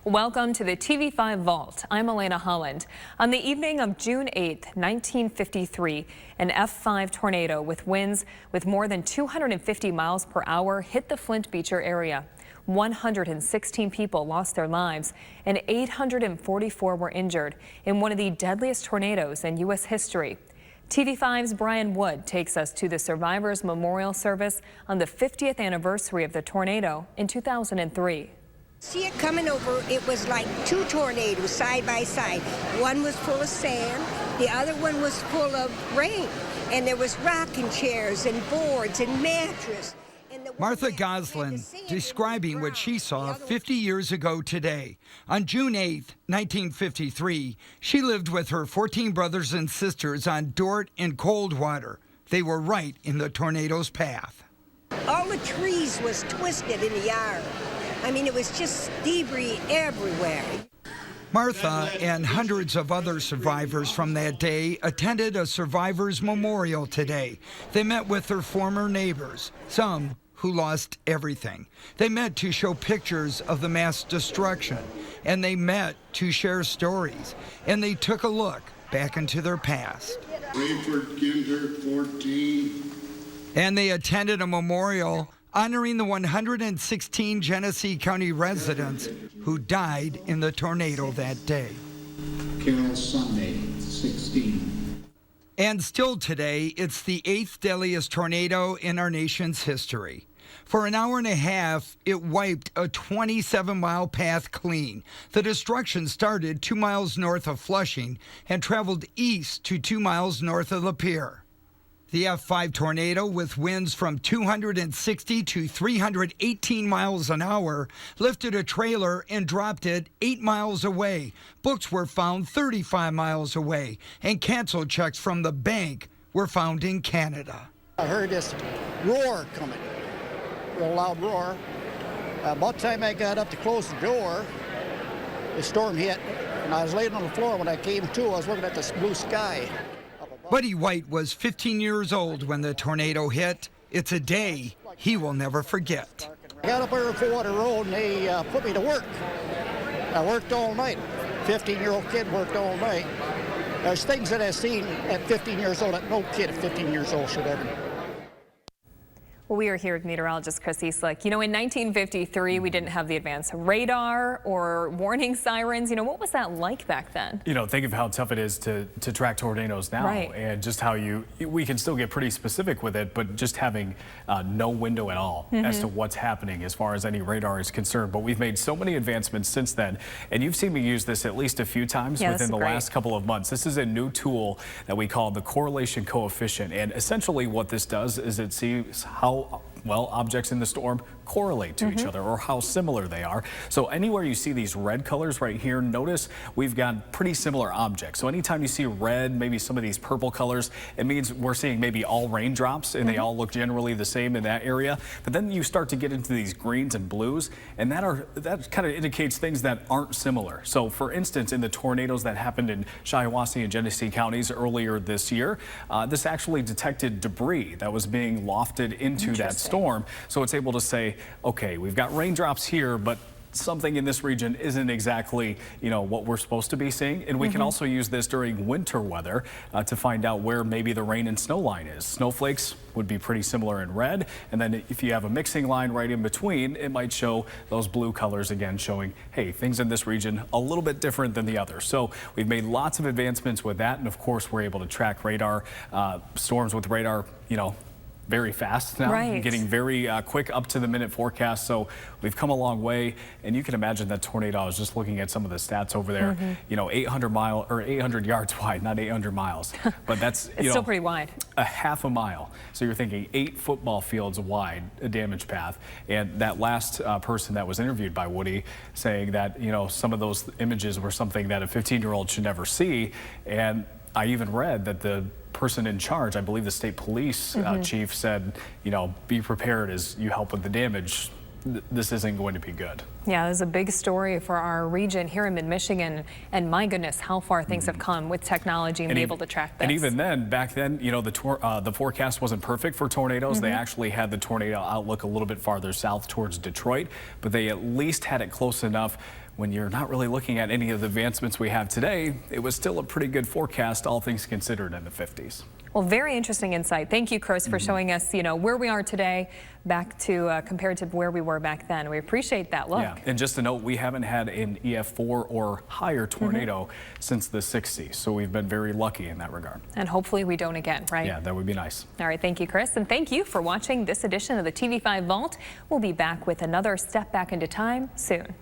Welcome to the TV5 Vault. I'm Elena Holland. On the evening of June 8, 1953, an F5 tornado with winds with more than 250 miles per hour hit the Flint Beecher area. 116 people lost their lives and 844 were injured in one of the deadliest tornadoes in U.S. history. TV5's Brian Wood takes us to the Survivors Memorial Service on the 50th anniversary of the tornado in 2003. See it coming over, it was like two tornadoes side by side. One was full of sand, the other one was full of rain. And there was rocking chairs and boards and mattress. Martha Goslin describing what she saw 50 years ago today. On June 8, 1953, she lived with her 14 brothers and sisters on Dort and Coldwater. They were right in the tornado's path. All the trees was twisted in the yard. I mean, it was just debris everywhere. Martha and hundreds of other survivors from that day attended a survivors memorial today. They met with their former neighbors, some who lost everything. They met to show pictures of the mass destruction, and they met to share stories, and they took a look back into their past. Rayford Kinder, 14. And they attended a memorial honoring the 116 Genesee County residents who died in the tornado that day. Carol Sunday, 16. And still today, it's the 8th deadliest tornado in our nation's history. For an hour and a half, it wiped a 27-mile path clean. The destruction started 2 miles north of Flushing and traveled east to 2 miles north of Lapeer. The F5 tornado, with winds from 260 to 318 miles an hour, lifted a trailer and dropped it 8 miles away. Books were found 35 miles away, and canceled checks from the bank were found in Canada. I heard this roar coming, real loud roar. About the time I got up to close the door, the storm hit, and I was laying on the floor. When I came to, I was looking at this blue sky. Buddy White was 15 years old when the tornado hit. It's a day he will never forget. I got up there on Coldwater Road and they put me to work. I worked all night. 15-year-old kid worked all night. There's things that I've seen at 15 years old that no kid at 15 years old should ever. Well, we are here with meteorologist Chris Eastlick. You know, in 1953, we didn't have the advanced radar or warning sirens. You know, what was that like back then? You know, think of how tough it is to track tornadoes now, right, and just how we can still get pretty specific with it, but just having no window at all as to what's happening as far as any radar is concerned. But we've made so many advancements since then, and you've seen me use this at least a few times within the last couple of months. This is a new tool that we call the correlation coefficient, and essentially what this does is it sees how well objects in the storm correlate to each other, or how similar they are. So anywhere you see these red colors right here, notice we've got pretty similar objects. So anytime you see red, maybe some of these purple colors, it means we're seeing maybe all raindrops, and they all look generally the same in that area. But then you start to get into these greens and blues, and that kind of indicates things that aren't similar. So for instance, in the tornadoes that happened in Shiawassee and Genesee counties earlier this year, this actually detected debris that was being lofted into that storm. So it's able to say, okay, we've got raindrops here, but something in this region isn't exactly, you know, what we're supposed to be seeing. And we can also use this during winter weather to find out where maybe the rain and snow line is. Snowflakes would be pretty similar in red. And then if you have a mixing line right in between, it might show those blue colors again, showing, hey, things in this region a little bit different than the others. So we've made lots of advancements with that. And of course, we're able to track radar, storms with radar, you know, very fast now, getting very quick up to the minute forecast. So we've come a long way, and you can imagine that tornado. I was just looking at some of the stats over there. You know, 800 yards wide, not 800 miles, but that's it's still pretty wide. A half a mile. So you're thinking 8 football fields wide, a damage path. And that last person that was interviewed by Woody saying that, you know, some of those images were something that a 15-year-old should never see. And I even read that the person in charge, I believe the state police chief, said, you know, be prepared as you help with the damage. This isn't going to be good. Yeah, it was a big story for our region here in mid-Michigan, and my goodness, how far things have come with technology and be able to track this. And even then, back then, you know, the forecast wasn't perfect for tornadoes. They actually had the tornado outlook a little bit farther south towards Detroit, but they at least had it close enough when you're not really looking at any of the advancements we have today, it was still a pretty good forecast, all things considered, in the 50s. Well, very interesting insight. Thank you, Chris, for showing us, where we are today back to compared to where we were back then. We appreciate that look. Yeah, and just to note, we haven't had an EF4 or higher tornado since the 60s, so we've been very lucky in that regard. And hopefully we don't again, right? Yeah, that would be nice. All right, thank you, Chris, and thank you for watching this edition of the TV5 Vault. We'll be back with another step back into time soon.